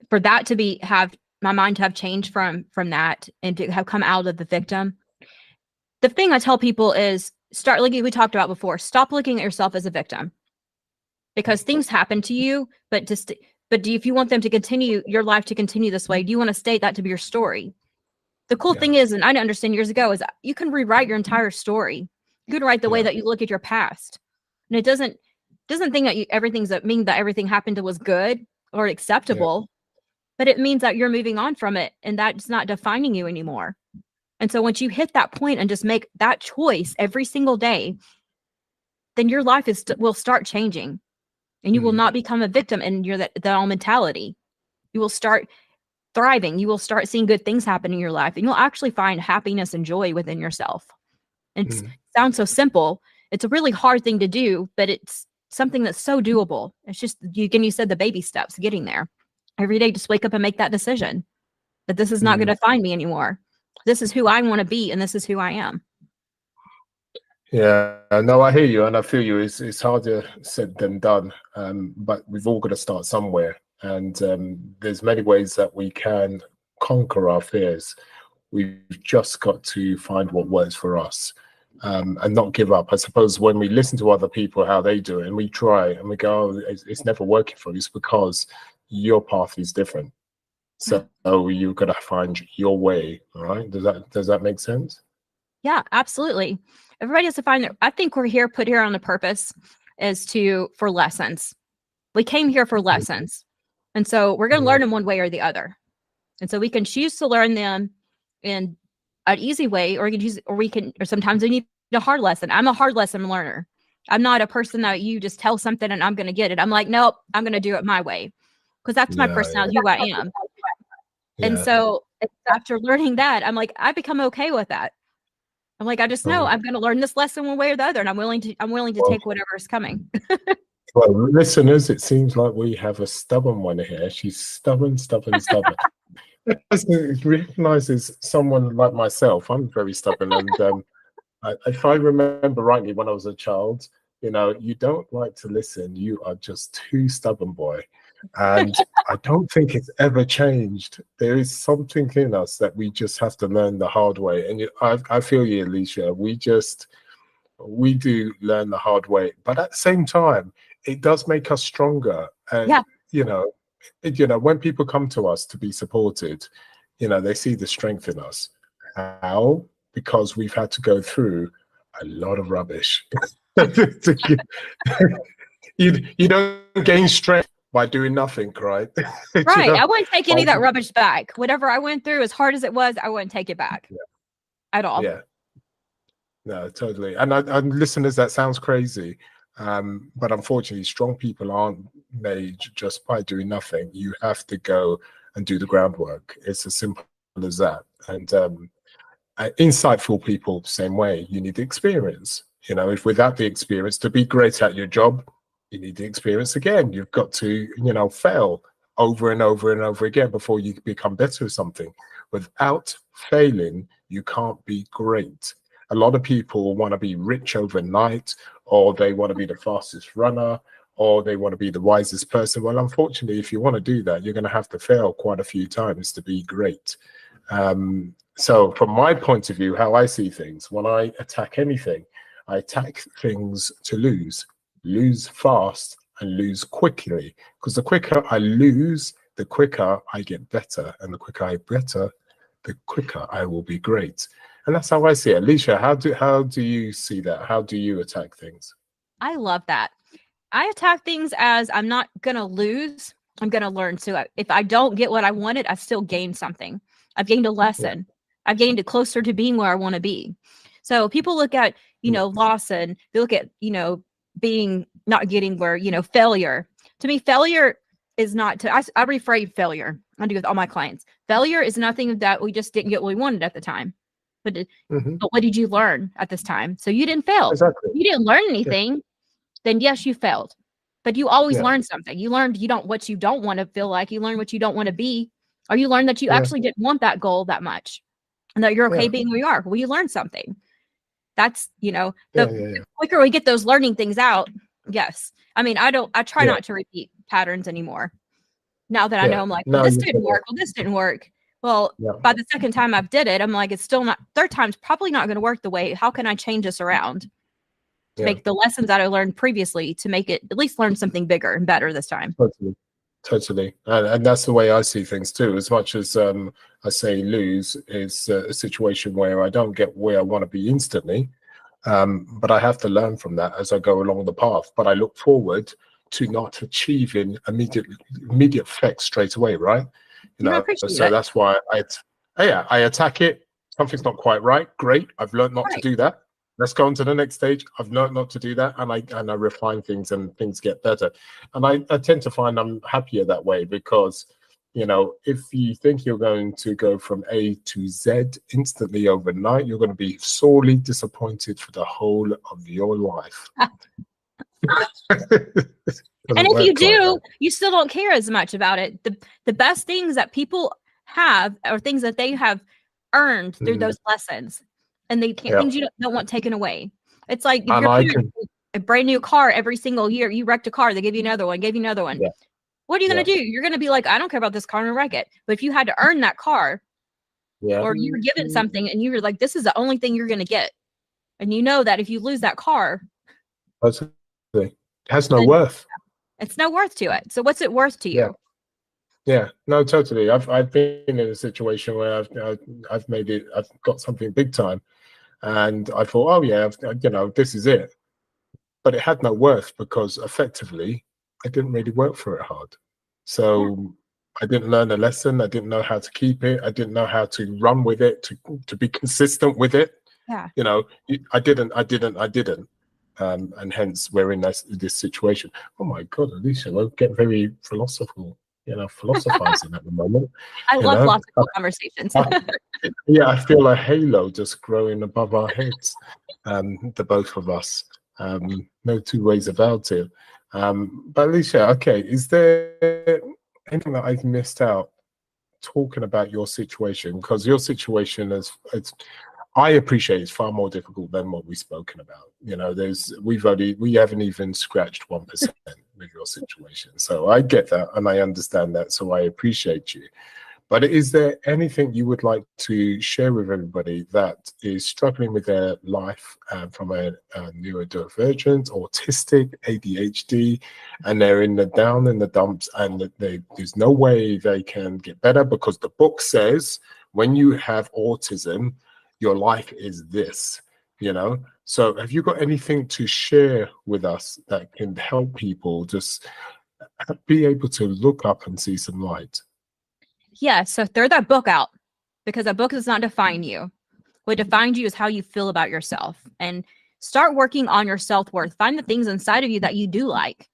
for that to have my mind to have changed from that and to have come out of the victim, the thing I tell people is start looking, we talked about before, stop looking at yourself as a victim because things happen to you, but if you want them to continue, your life to continue this way, do you want to state that to be your story? The cool thing is, and I didn't understand years ago, is you can rewrite your entire story. You can write the way that you look at your past. And it doesn't think that mean that everything happened was good or acceptable, but it means that you're moving on from it and that's not defining you anymore. And so once you hit that point and just make that choice every single day, then your life will start changing and you will not become a victim in your that mentality. You will start thriving. You will start seeing good things happen in your life and you'll actually find happiness and joy within yourself. It sounds so simple. It's a really hard thing to do, but it's something that's so doable. It's just, you said the baby steps getting there. Every day, just wake up and make that decision that this is not going to define me anymore. This is who I want to be, and this is who I am. Yeah, no, I hear you and I feel you. It's harder said than done, but we've all got to start somewhere. And there's many ways that we can conquer our fears. We've just got to find what works for us. and not give up. I suppose when we listen to other people, how they do it, and we try and we go, oh, it's never working for you, it's because your path is different. So you've got to find your way, right? Does that make sense? Yeah, absolutely. Everybody has to find I think we're put here on the purpose is for lessons. We came here for lessons. And so we're going to learn them one way or the other. And so we can choose to learn them in an easy way, or sometimes we need a hard lesson. I'm a hard lesson learner. I'm not a person that you just tell something and I'm going to get it. I'm like, nope, I'm going to do it my way. Because that's my personality, who I am. And so after learning that, I'm like, I become okay with that. I'm like, I just know I'm going to learn this lesson one way or the other, and I'm willing to take whatever is coming. Well, listeners, it seems like we have a stubborn one here. She's stubborn. It recognizes someone like myself. I'm very stubborn, and if I remember rightly, when I was a child, you don't like to listen. You are just too stubborn, boy. And I don't think it's ever changed. There is something in us that we just have to learn the hard way. And I feel you, Alicia. We do learn the hard way, but at the same time, it does make us stronger. And when people come to us to be supported, they see the strength in us. How? Because we've had to go through a lot of rubbish. You don't gain strength by doing nothing, right? Right. I wouldn't take any of that rubbish back. Whatever I went through, as hard as it was, I wouldn't take it back at all. Yeah. No, totally. And listeners, that sounds crazy. But unfortunately, strong people aren't made just by doing nothing. You have to go and do the groundwork. It's as simple as that. And insightful people, same way. You need the experience. If without the experience, to be great at your job, you need the experience again. You've got to, fail over and over and over again before you become better at something. Without failing, you can't be great. A lot of people want to be rich overnight, or they want to be the fastest runner, or they want to be the wisest person. Well, unfortunately, if you want to do that, you're going to have to fail quite a few times to be great. So from my point of view, how I see things, when I attack anything, I attack things to lose fast and lose quickly, because the quicker I lose, the quicker I get better, and the quicker I better, the quicker I will be great. And that's how I see it. Alicia, how do you see that? How do you attack things? I love that. I attack things as I'm not going to lose. I'm going to learn. So if I don't get what I wanted, I still gained something. I've gained a lesson. Yeah. I've gained it closer to being where I want to be. So people look at, loss, and they look at, being not getting where, failure. To me, failure is not I rephrase failure. I do with all my clients. Failure is nothing that we just didn't get what we wanted at the time. But what did you learn at this time? So you didn't fail. Exactly. You didn't learn anything. Then yes, you failed. But you always learn something. You learned what you don't want to feel like. You learn what you don't want to be. Or you learn that you actually didn't want that goal that much. And that you're okay being where you are. Well, you learned something. That's, the quicker we get those learning things out. Yes. I mean, I try not to repeat patterns anymore. Now that I know, I'm like, well, this didn't work. Well, this didn't work. Well, by the second time I've did it, I'm like, it's still not, third time's probably not going to work the way. How can I change this around to make the lessons that I learned previously to make it at least learn something bigger and better this time? Totally. And that's the way I see things too. As much as I say lose is a situation where I don't get where I want to be instantly, but I have to learn from that as I go along the path. But I look forward to not achieving immediate effects straight away, right? So that's why I attack it. Something's not quite right. Great. I've learned not to do that. Let's go on to the next stage. I've learned not to do that, and I refine things, and things get better. And I tend to find I'm happier that way, because if you think you're going to go from A to Z instantly overnight, you're going to be sorely disappointed for the whole of your life. And if you do, you still don't care as much about it. The best things that people have are things that they have earned through those lessons. And they can't, things you don't want taken away. It's like if you're a brand new car every single year, you wrecked a car, they give you another one, Yeah. What are you going to do? You're going to be like, I don't care about this car and wreck it. But if you had to earn that car, or you were given something and you were like, this is the only thing you're going to get, And you know that if you lose that car, it has no worth. it's no worth to it. So what's it worth to you? Yeah, no, totally. I've been in a situation where I've made it. I've got something big time, and I thought, oh yeah, this is it. But it had no worth because effectively I didn't really work for it hard. So I didn't learn a lesson. I didn't know how to keep it. I didn't know how to run with it, to be consistent with it. Yeah. I didn't. And hence we're in this situation. Oh my God, Alicia, we're getting very philosophical, philosophizing at the moment. I love philosophical conversations. I feel a halo just growing above our heads, the both of us. No two ways about it. But Alicia, okay, is there anything that I've missed out talking about your situation? Because your situation I appreciate it's far more difficult than what we've spoken about. We haven't even scratched 1% with your situation. So I get that and I understand that. So I appreciate you. But is there anything you would like to share with everybody that is struggling with their life from a neurodivergent, autistic, ADHD, and they're in the down in the dumps and there's no way they can get better because the book says when you have autism, your life is this, So have you got anything to share with us that can help people just be able to look up and see some light? Yeah, so throw that book out because that book does not define you. What defines you is how you feel about yourself, and start working on your self-worth. Find the things inside of you that you do like.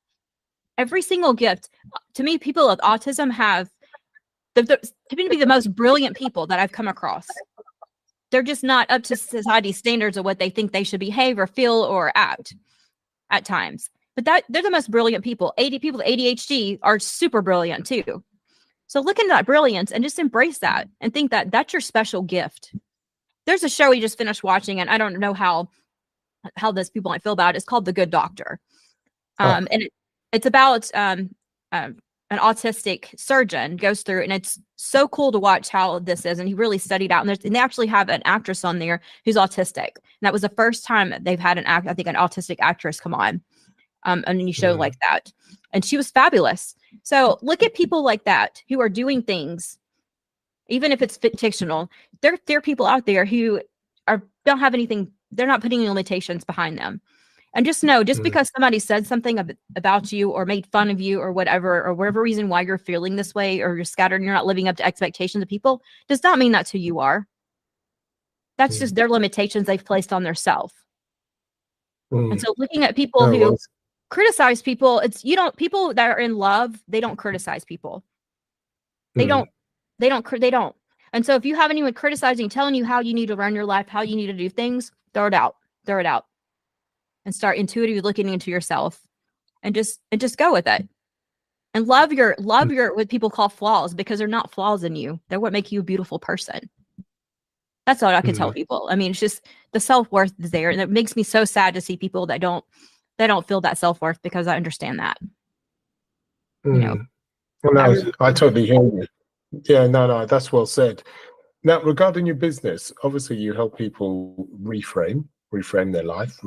Every single gift. To me, people with autism have to be the most brilliant people that I've come across. They're just not up to society's standards of what they think they should behave or feel or act at times. But they're the most brilliant people. People with ADHD are super brilliant too. So look into that brilliance and just embrace that and think that that's your special gift. There's a show we just finished watching, and I don't know how this people might feel about it. It's called The Good Doctor. And it's about an autistic surgeon goes through, and it's so cool to watch how this is. And he really studied out. And they actually have an actress on there who's autistic. And that was the first time that they've had an autistic actress come on a show like that. And she was fabulous. So look at people like that who are doing things, even if it's fictional. There are people out there who don't have anything. They're not putting any limitations behind them. And just know, because somebody said something about you or made fun of you or whatever reason why you're feeling this way or you're scattered and you're not living up to expectations of people, does not mean that's who you are. That's just their limitations they've placed on their self. And so looking at people who criticize people, people that are in love, they don't criticize people. They don't. And so if you have anyone criticizing, telling you how you need to run your life, how you need to do things, throw it out. And start intuitively looking into yourself and just go with it. And love your what people call flaws, because they're not flaws in you. They're what make you a beautiful person. That's all I can tell people. I mean, it's just the self-worth is there. And it makes me so sad to see people that don't feel that self-worth, because I understand that. Well, no, I totally hear you. Yeah, no, that's well said. Now, regarding your business, obviously you help people reframe their life,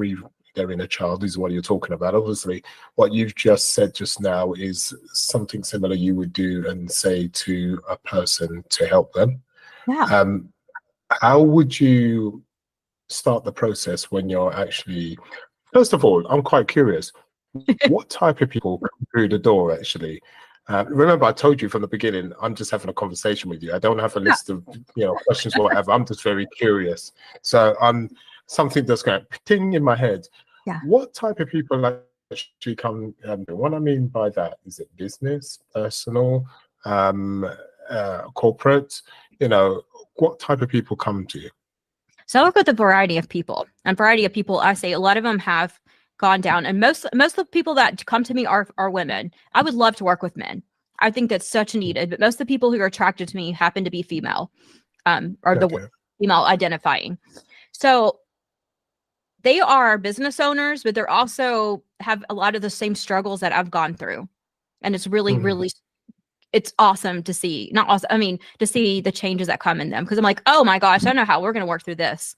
their inner child is what you're talking about. Obviously, what you've just said just now is something similar you would do and say to a person to help them. Yeah. How would you start the process when you're actually, first of all, I'm quite curious, what type of people come through the door actually? Remember, I told you from the beginning, I'm just having a conversation with you. I don't have a list of questions or whatever. I'm just very curious. So something that's going ting in my head. Yeah. What type of people actually come? What I mean by that, is it business, personal, corporate? What type of people come to you? So I work with a variety of people. And variety of people, I say a lot of them have gone down. And most of the people that come to me are women. I would love to work with men. I think that's such needed. But most of the people who are attracted to me happen to be female, the female identifying. So they are business owners, but they're also have a lot of the same struggles that I've gone through. And it's really, really, it's awesome to see. Not awesome. I mean, to see the changes that come in them. Because I'm like, oh my gosh, I don't know how we're going to work through this.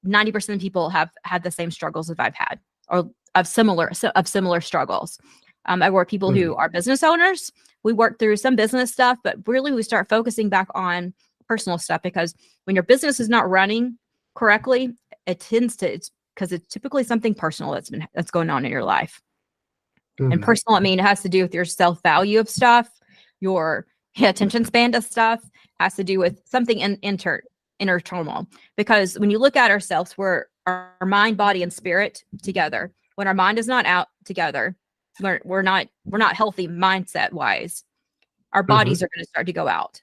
90% of people have had the same struggles as I've had, or of similar struggles. I work with people who are business owners. We work through some business stuff, but really we start focusing back on personal stuff, because when your business is not running correctly, it's because it's typically something personal that's going on in your life. And personal, I mean, it has to do with your self-value of stuff, your attention span of stuff, has to do with something inner turmoil. Because when you look at ourselves, we're our mind, body, and spirit together. When our mind is not out together, we're not healthy mindset wise. Our bodies are going to start to go out,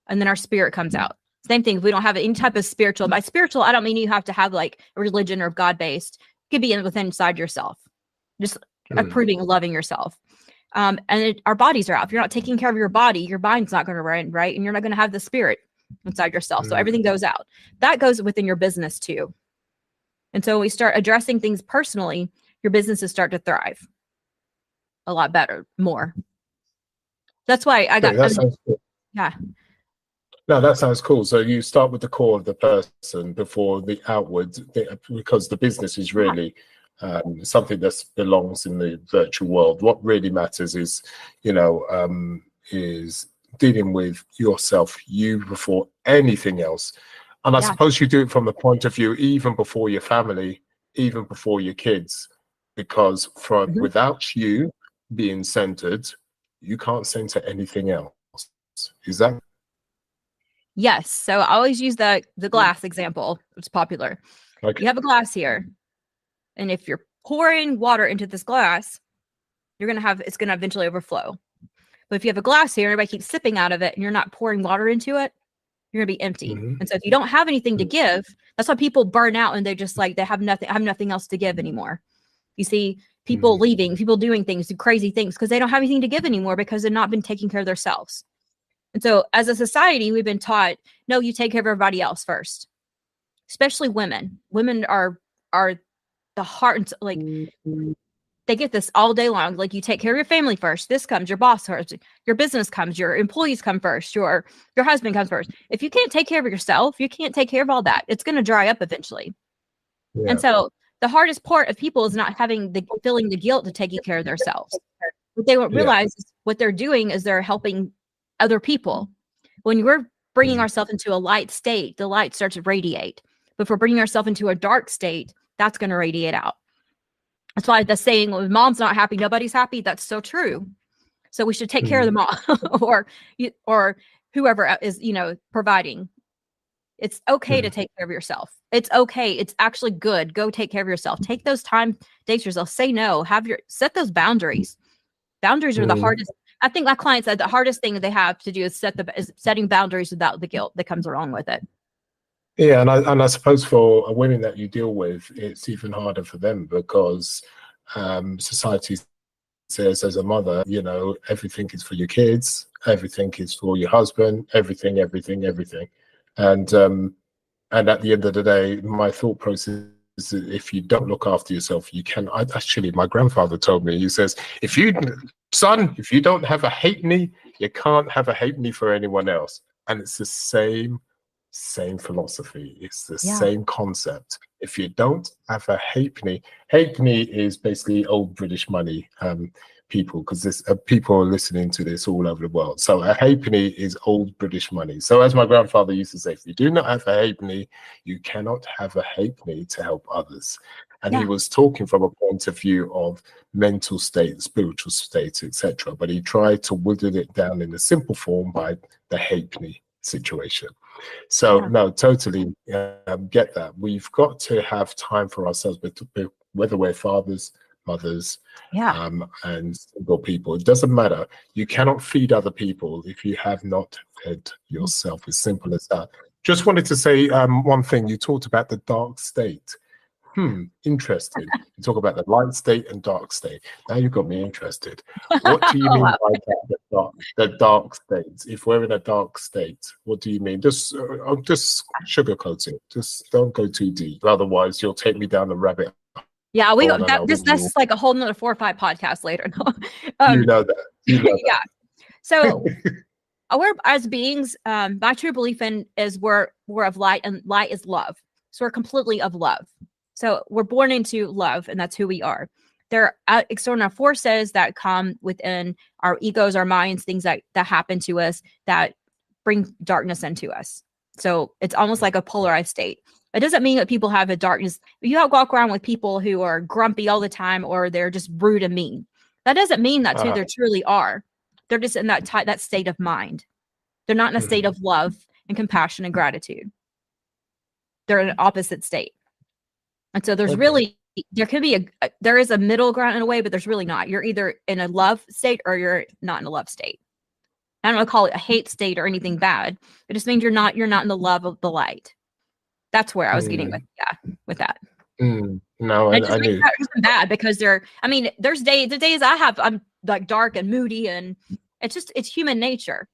and then our spirit comes out. Same thing. If we don't have any type of spiritual, by spiritual, I don't mean you have to have like a religion or God based. It could be inside yourself, just approving and loving yourself. Our bodies are out. If you're not taking care of your body, your mind's not going to run right, and you're not going to have the spirit inside yourself. So everything goes out. That goes within your business too. And so when we start addressing things personally, your businesses start to thrive a lot better, more. That's why I got. Yeah. No, that sounds cool. So you start with the core of the person before the outward, because the business is really something that belongs in the virtual world. What really matters is, is dealing with yourself, you before anything else. And I suppose you do it from the point of view, even before your family, even before your kids, because without you being centered, you can't center anything else. Is that? Yes. So I always use the glass example. It's popular. Okay. You have a glass here, and if you're pouring water into this glass, it's going to eventually overflow. But if you have a glass here, everybody keeps sipping out of it, and you're not pouring water into it, you're going to be empty. And so if you don't have anything to give, that's why people burn out, and they're just like, they have nothing else to give anymore. You see people leaving, people doing things, do crazy things, because they don't have anything to give anymore, because they've not been taking care of themselves. And so as a society, we've been taught, no, you take care of everybody else first, especially women. Women are the heart, like they get this all day long. Like, you take care of your family first. This comes, your boss first, your business comes, your employees come first, your husband comes first. If you can't take care of yourself, you can't take care of all that. It's going to dry up eventually. Yeah. And so the hardest part of people is not feeling the guilt to taking care of themselves. What they won't realize is what they're doing is they're helping other people. When we're bringing ourselves into a light state, the light starts to radiate. But if we're bringing ourselves into a dark state, that's going to radiate out. That's why the saying, when mom's not happy, nobody's happy. That's so true. So we should take care of the mom or whoever is, providing. It's okay to take care of yourself. It's okay. It's actually good. Go take care of yourself. Take those time, date yourself. Say no. Set those boundaries. Boundaries are the hardest. I think my client said the hardest thing that they have to do is setting boundaries without the guilt that comes along with it. Yeah, and I suppose for women that you deal with, it's even harder for them, because society says, as a mother, everything is for your kids, everything is for your husband, everything. And at the end of the day, my thought process is that if you don't look after yourself, you can. Actually, my grandfather told me, he says, if you don't have a halfpenny, you can't have a halfpenny for anyone else. And it's the same philosophy. It's the same concept. If you don't have a halfpenny is basically old British money, people, because there's people are listening to this all over the world. So a halfpenny is old British money. So as my grandfather used to say, if you do not have a halfpenny, you cannot have a halfpenny to help others. And he was talking from a point of view of mental state, spiritual state, etc. But he tried to whittle it down in a simple form by the halfpenny situation. So no, totally get that. We've got to have time for ourselves, but whether we're fathers, mothers, and single people, it doesn't matter. You cannot feed other people if you have not fed yourself. As simple as that. Just wanted to say one thing. You talked about the dark state. Interesting. You talk about the light state and dark state. Now you've got me interested. What do you mean by that, the dark state? If we're in a dark state, what do you mean? Just sugarcoat it. Just don't go too deep. Otherwise, you'll take me down the rabbit. Yeah, that's like a whole nother 4 or 5 podcasts later. You know that. Yeah. So we're, as beings, my true belief is we're of light, and light is love. So we're completely of love. So we're born into love, and that's who we are. There are external forces that come within our egos, our minds, things that happen to us that bring darkness into us. So it's almost like a polarized state. It doesn't mean that people have a darkness. You don't walk around with people who are grumpy all the time, or they're just rude and mean. That doesn't mean that's who they truly are. They're just in that state of mind. They're not in a state of love and compassion and gratitude. They're in an opposite state. And so there's really, there is a middle ground in a way, but there's really not. You're either in a love state or you're not in a love state. I don't want to call it a hate state or anything bad. It just means you're not in the love of the light. That's where I was getting with that. No, I knew. It wasn't bad because there's the days I'm like dark and moody, and it's human nature.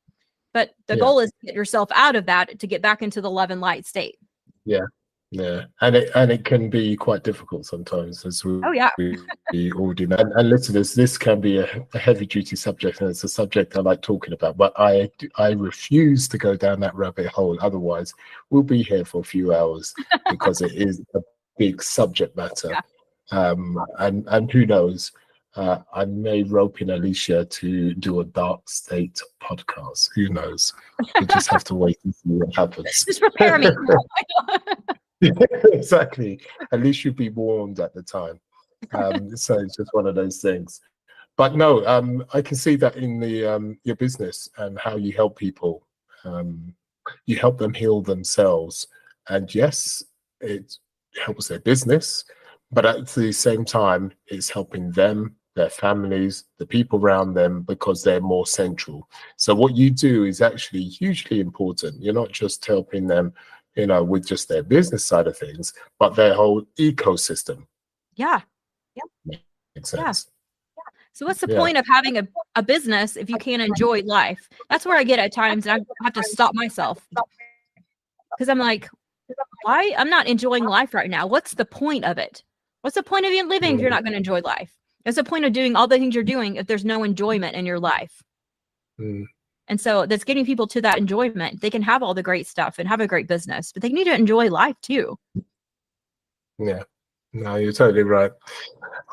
But the goal is to get yourself out of that to get back into the love and light state. Yeah. And it can be quite difficult sometimes, as we already know. And listeners, this can be a heavy duty subject, and it's a subject I like talking about, but I refuse to go down that rabbit hole. Otherwise we'll be here for a few hours because it is a big subject matter. And who knows, I may rope in Alicia to do a dark state podcast. Who knows? We just have to wait and see what happens. Just prepare me. Exactly. At least you'd be warned at the time. So it's just one of those things. But no, I can see that in the your business and how you help people. You help them heal themselves, and yes, it helps their business, but at the same time, it's helping them, their families, the people around them, because they're more central. So what you do is actually hugely important. You're not just helping them, with just their business side of things, but their whole ecosystem. Yeah. Makes sense. Yeah. So what's the point of having a business if you can't enjoy life? That's where I get at times, and I have to stop myself because I'm like, why? I'm not enjoying life right now. What's the point of it? What's the point of you living if you're not going to enjoy life? What's the point of doing all the things you're doing if there's no enjoyment in your life? And so that's getting people to that enjoyment. They can have all the great stuff and have a great business, but they need to enjoy life too. Yeah, no, you're totally right.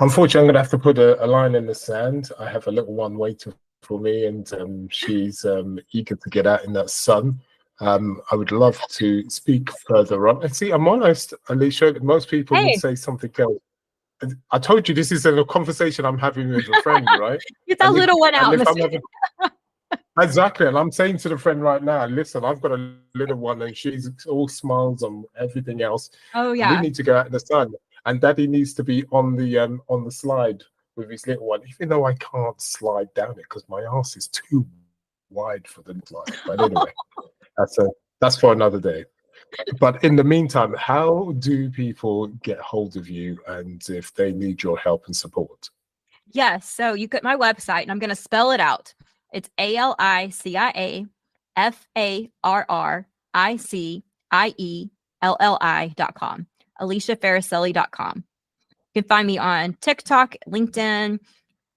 Unfortunately, I'm going to have to put a line in the sand. I have a little one waiting for me, and she's eager to get out in that sun. I would love to speak further on. And see, I'm honest, Alicia, most people would say something else. I told you this is a conversation I'm having with a friend, right? Get that little one out. Exactly, and I'm saying to the friend right now, listen, I've got a little one, and she's all smiles and everything else. Oh yeah, we need to go out in the sun, and Daddy needs to be on the slide with his little one, even though I can't slide down it because my ass is too wide for the slide. But anyway, that's for another day. But in the meantime, how do people get hold of you, and if they need your help and support? Yes, so you get my website, and I'm going to spell it out. It's AliciaFarricielli.com, AliciaFarricielli.com. You can find me on TikTok, LinkedIn,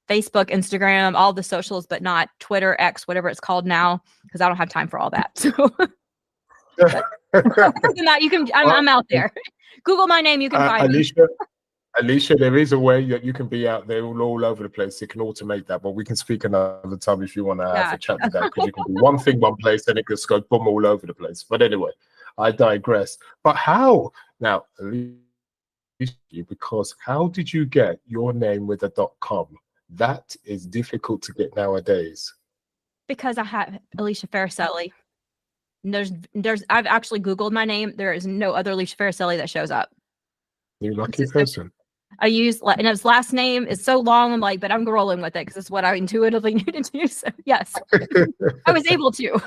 Facebook, Instagram, all the socials, but not Twitter, X, whatever it's called now, because I don't have time for all that. So other than that, I'm out there. Google my name, you can find me. Alicia, there is a way that you can be out there all over the place. You can automate that, but we can speak another time if you want to have a chat with that, because you can do one thing one place and it can go boom all over the place. But anyway, I digress. But how? Now, Alicia, because how did you get your name with a .com? That is difficult to get nowadays. Because I have Alicia Farricielli. I've actually Googled my name. There is no other Alicia Farricielli that shows up. You lucky person. I use, and his last name is so long, I'm like, but I'm rolling with it because it's what I intuitively knew to do. So yes, I was able to.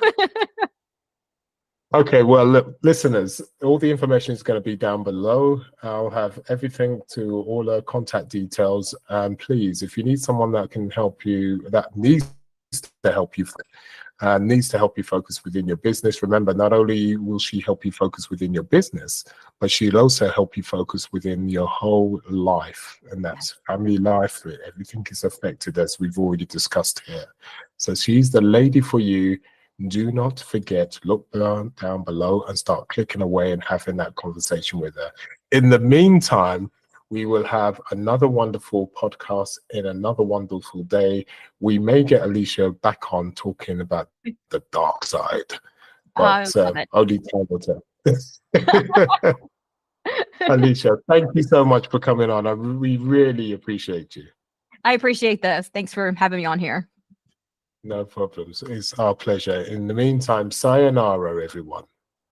Okay, well, look, listeners, all the information is going to be down below. I'll have everything to all our contact details. And please, if you need someone that can help you, that needs to help you, needs to help you focus within your business. Remember, not only will she help you focus within your business, but she'll also help you focus within your whole life. And that's family life. Everything is affected, as we've already discussed here. So she's the lady for you do not forget, look down below and start clicking away and having that conversation with her. In the meantime, we will have another wonderful podcast in another wonderful day. We may get Alicia back on talking about the dark side, but only time will tell. Alicia, thank you so much for coming on. We really appreciate you. I appreciate this. Thanks for having me on here. No problems. It's our pleasure. In the meantime, sayonara, everyone.